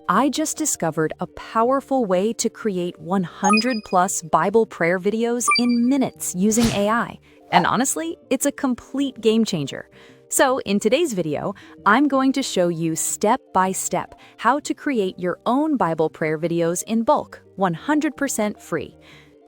I just discovered a powerful way to create 100 plus Bible prayer videos in minutes using AI. And honestly, it's a complete game changer. So in today's video, I'm going to show you step by step how to create your own Bible prayer videos in bulk, 100% free.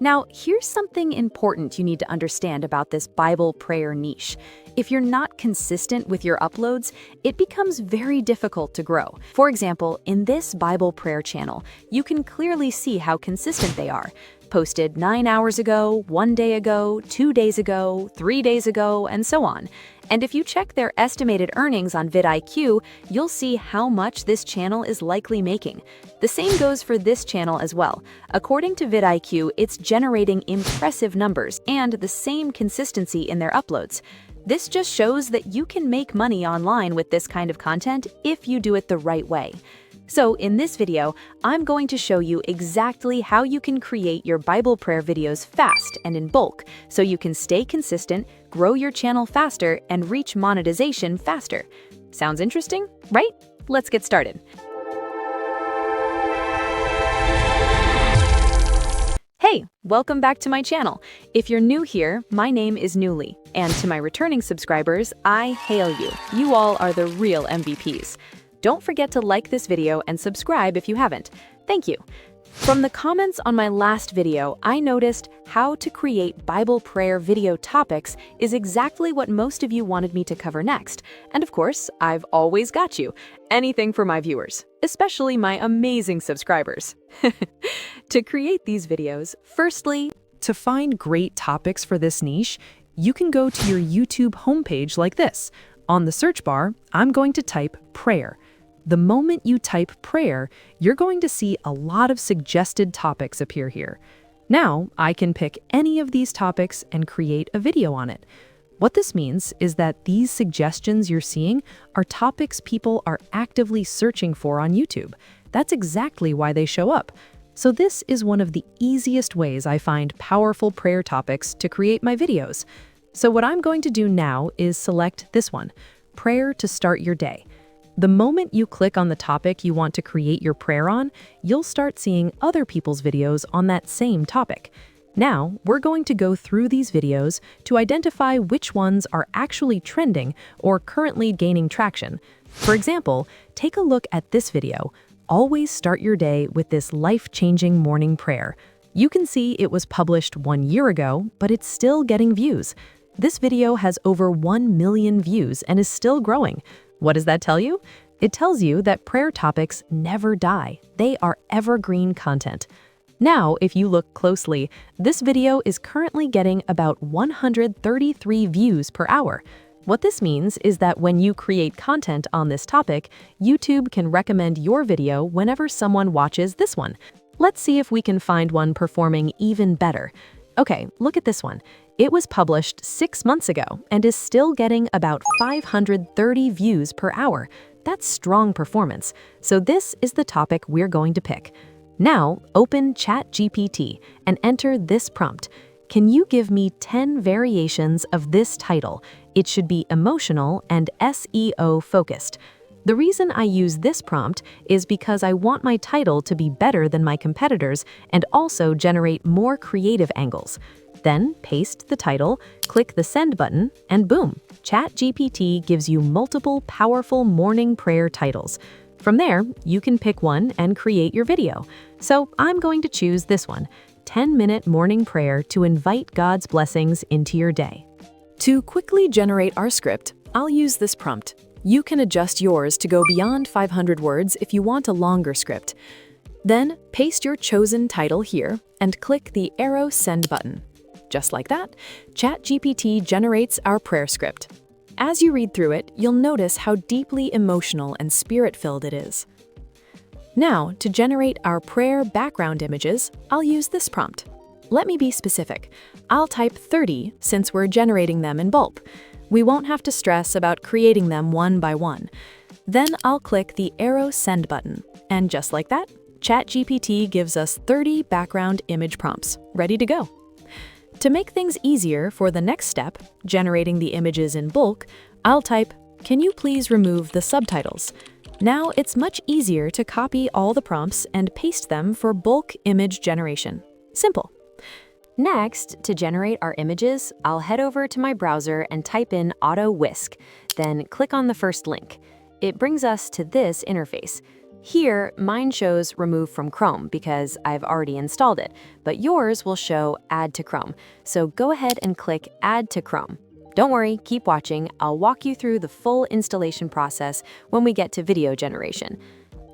Now, here's something important you need to understand about this Bible prayer niche. If you're not consistent with your uploads, it becomes very difficult to grow. For example, in this Bible prayer channel, you can clearly see how consistent they are. Posted 9 hours ago, 1 day ago, 2 days ago, 3 days ago, and so on. And if you check their estimated earnings on vidIQ, you'll see how much this channel is likely making. The same goes for this channel as well. According to vidIQ, it's generating impressive numbers and the same consistency in their uploads. This just shows that you can make money online with this kind of content if you do it the right way. So in this video, I'm going to show you exactly how you can create your Bible prayer videos fast and in bulk so you can stay consistent, grow your channel faster, and reach monetization faster. Sounds interesting, right? Let's get started. Hey, welcome back to my channel. If you're new here, my name is Newly, and to my returning subscribers, I hail you. You all are the real MVPs. Don't forget to like this video and subscribe if you haven't. Thank you. From the comments on my last video, I noticed how to create Bible prayer video topics is exactly what most of you wanted me to cover next. And of course, I've always got you. Anything for my viewers, especially my amazing subscribers. To create these videos, firstly, to find great topics for this niche, you can go to your YouTube homepage like this. On the search bar, I'm going to type prayer. The moment you type prayer, you're going to see a lot of suggested topics appear here. Now, I can pick any of these topics and create a video on it. What this means is that these suggestions you're seeing are topics people are actively searching for on YouTube. That's exactly why they show up. So this is one of the easiest ways I find powerful prayer topics to create my videos. So what I'm going to do now is select this one, prayer to start your day. The moment you click on the topic you want to create your prayer on, you'll start seeing other people's videos on that same topic. Now, we're going to go through these videos to identify which ones are actually trending or currently gaining traction. For example, take a look at this video. Always start your day with this life-changing morning prayer. You can see it was published 1 year ago, but it's still getting views. This video has over 1 million views and is still growing. What does that tell you? It tells you that prayer topics never die. They are evergreen content. Now, if you look closely, this video is currently getting about 133 views per hour. What this means is that when you create content on this topic, YouTube can recommend your video whenever someone watches this one. Let's see if we can find one performing even better. Okay, look at this one. It was published 6 months ago and is still getting about 530 views per hour. That's strong performance. So this is the topic we're going to pick. Now, open ChatGPT and enter this prompt. Can you give me 10 variations of this title? It should be emotional and SEO focused. The reason I use this prompt is because I want my title to be better than my competitors and also generate more creative angles. Then paste the title, click the send button, and boom, ChatGPT gives you multiple powerful morning prayer titles. From there, you can pick one and create your video. So I'm going to choose this one, 10-minute morning prayer to invite God's blessings into your day. To quickly generate our script, I'll use this prompt. You can adjust yours to go beyond 500 words if you want a longer script. Then paste your chosen title here and click the arrow send button. Just like that, ChatGPT generates our prayer script. As you read through it, you'll notice how deeply emotional and spirit-filled it is. Now, to generate our prayer background images, I'll use this prompt. Let me be specific. I'll type 30 since we're generating them in bulk. We won't have to stress about creating them one by one. Then I'll click the arrow send button. And just like that, ChatGPT gives us 30 background image prompts, ready to go. To make things easier for the next step, generating the images in bulk, I'll type, "Can you please remove the subtitles?" Now it's much easier to copy all the prompts and paste them for bulk image generation. Simple. Next, to generate our images, I'll head over to my browser and type in AutoWhisk, then click on the first link. It brings us to this interface. Here, mine shows Remove from Chrome because I've already installed it, but yours will show Add to Chrome. So go ahead and click Add to Chrome. Don't worry, keep watching. I'll walk you through the full installation process when we get to video generation.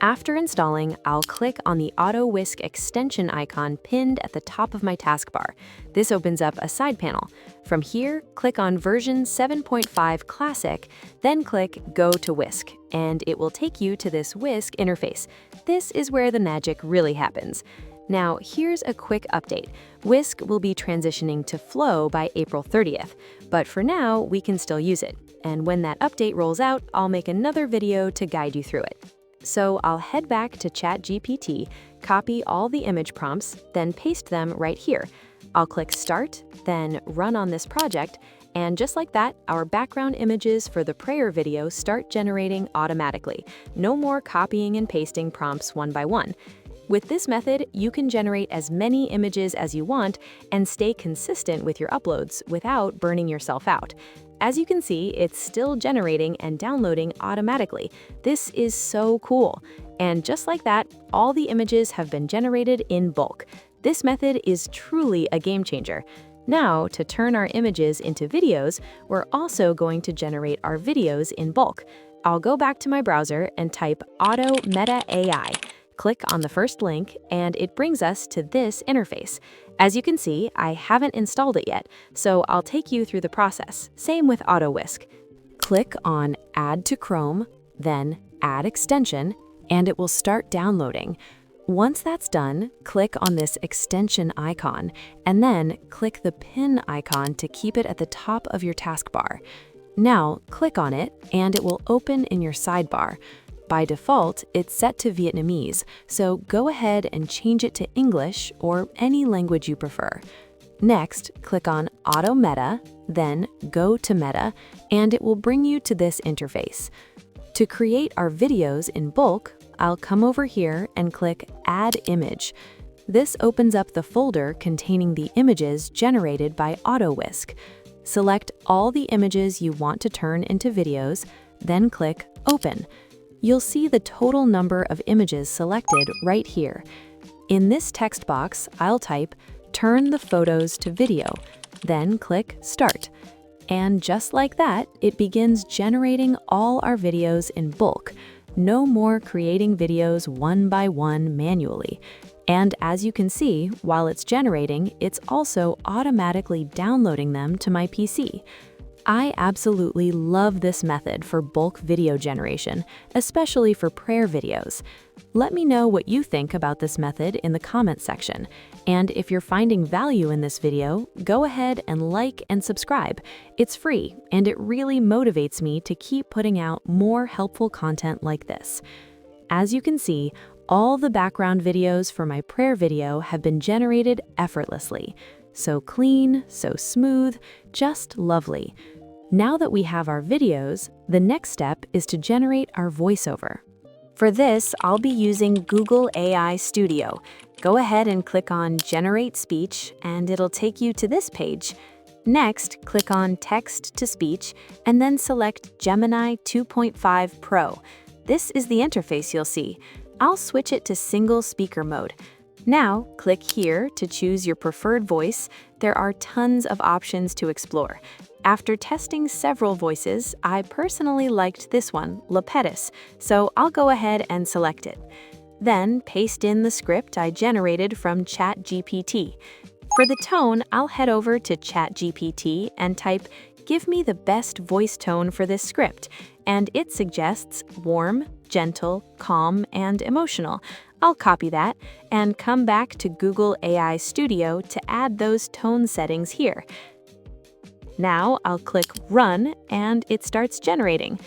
After installing, I'll click on the AutoWhisk extension icon pinned at the top of my taskbar. This opens up a side panel. From here, click on version 7.5 Classic, then click Go to Whisk, and it will take you to this Whisk interface. This is where the magic really happens. Now, here's a quick update. Whisk will be transitioning to Flow by April 30th, but for now, we can still use it. And when that update rolls out, I'll make another video to guide you through it. So I'll head back to ChatGPT, copy all the image prompts, then paste them right here. I'll click Start, then Run on this project, and just like that, our background images for the prayer video start generating automatically. No more copying and pasting prompts one by one. With this method, you can generate as many images as you want and stay consistent with your uploads without burning yourself out. As you can see, it's still generating and downloading automatically. This is so cool. And just like that, all the images have been generated in bulk. This method is truly a game changer. Now, to turn our images into videos, we're also going to generate our videos in bulk. I'll go back to my browser and type AutoMeta AI. Click on the first link, and it brings us to this interface. As you can see, I haven't installed it yet, so I'll take you through the process. Same with AutoWhisk. Click on Add to Chrome, then Add Extension, and it will start downloading. Once that's done, click on this extension icon, and then click the pin icon to keep it at the top of your taskbar. Now, click on it, and it will open in your sidebar. By default, it's set to Vietnamese, so go ahead and change it to English or any language you prefer. Next, click on AutoMeta, then go to Meta, and it will bring you to this interface. To create our videos in bulk, I'll come over here and click Add Image. This opens up the folder containing the images generated by AutoWhisk. Select all the images you want to turn into videos, then click Open. You'll see the total number of images selected right here. In this text box, I'll type, "Turn the photos to video," then click Start. And just like that, it begins generating all our videos in bulk. No more creating videos one by one manually. And as you can see, while it's generating, it's also automatically downloading them to my PC. I absolutely love this method for bulk video generation, especially for prayer videos. Let me know what you think about this method in the comments section. And if you're finding value in this video, go ahead and like and subscribe. It's free, and it really motivates me to keep putting out more helpful content like this. As you can see, all the background videos for my prayer video have been generated effortlessly. So clean, so smooth, just lovely. Now that we have our videos, the next step is to generate our voiceover. For this, I'll be using Google AI Studio. Go ahead and click on Generate Speech, and it'll take you to this page. Next, click on Text to Speech, and then select Gemini 2.5 Pro. This is the interface you'll see. I'll switch it to single speaker mode. Now, click here to choose your preferred voice. There are tons of options to explore. After testing several voices, I personally liked this one, Lepetis, so I'll go ahead and select it. Then, paste in the script I generated from ChatGPT. For the tone, I'll head over to ChatGPT and type, "Give me the best voice tone for this script," and it suggests warm, gentle, calm, and emotional. I'll copy that and come back to Google AI Studio to add those tone settings here. Now I'll click Run, and it starts generating.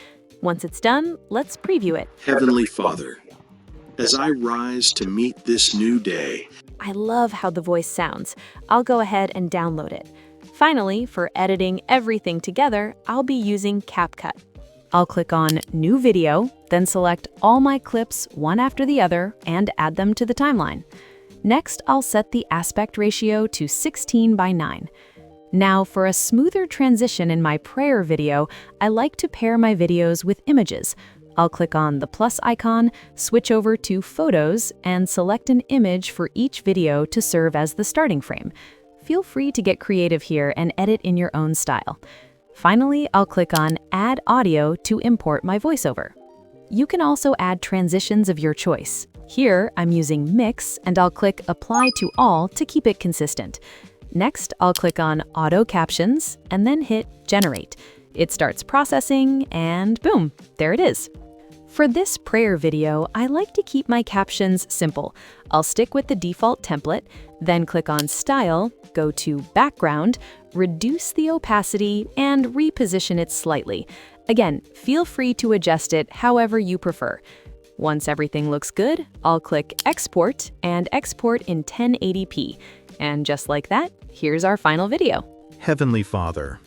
Once it's done, let's preview it. Heavenly Father, as I rise to meet this new day. I love how the voice sounds. I'll go ahead and download it. Finally, for editing everything together, I'll be using CapCut. I'll click on New Video, then select all my clips one after the other and add them to the timeline. Next, I'll set the aspect ratio to 16:9. Now, for a smoother transition in my prayer video, I like to pair my videos with images. I'll click on the plus icon, switch over to Photos, and select an image for each video to serve as the starting frame. Feel free to get creative here and edit in your own style. Finally, I'll click on Add Audio to import my voiceover. You can also add transitions of your choice. Here, I'm using Mix, and I'll click Apply to All to keep it consistent. Next, I'll click on Auto Captions and then hit Generate. It starts processing, and boom, there it is. For this prayer video, I like to keep my captions simple. I'll stick with the default template, then click on Style, go to Background, reduce the opacity, and reposition it slightly. Again, feel free to adjust it however you prefer. Once everything looks good, I'll click Export and export in 1080p. And just like that, here's our final video. Heavenly Father,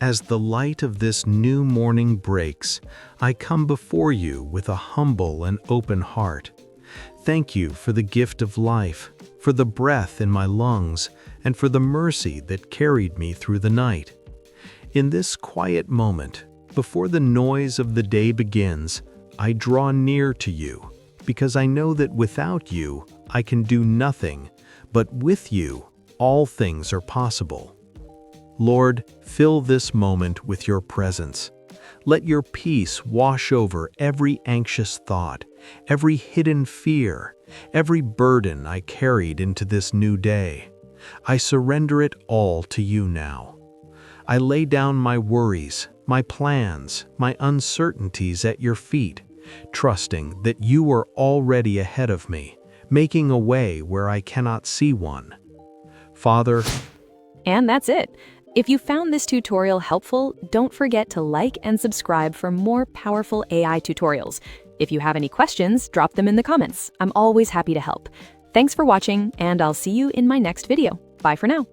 as the light of this new morning breaks, I come before you with a humble and open heart. Thank you for the gift of life, for the breath in my lungs, and for the mercy that carried me through the night. In this quiet moment, before the noise of the day begins, I draw near to you, because I know that without you, I can do nothing, but with you, all things are possible. Lord, fill this moment with your presence. Let your peace wash over every anxious thought, every hidden fear, every burden I carried into this new day. I surrender it all to you now. I lay down my worries, my plans, my uncertainties at your feet, trusting that you are already ahead of me, making a way where I cannot see one. Father, And that's it. If you found this tutorial helpful, don't forget to like and subscribe for more powerful AI tutorials. If you have any questions, drop them in the comments. I'm always happy to help. Thanks for watching, and I'll see you in my next video. Bye for now.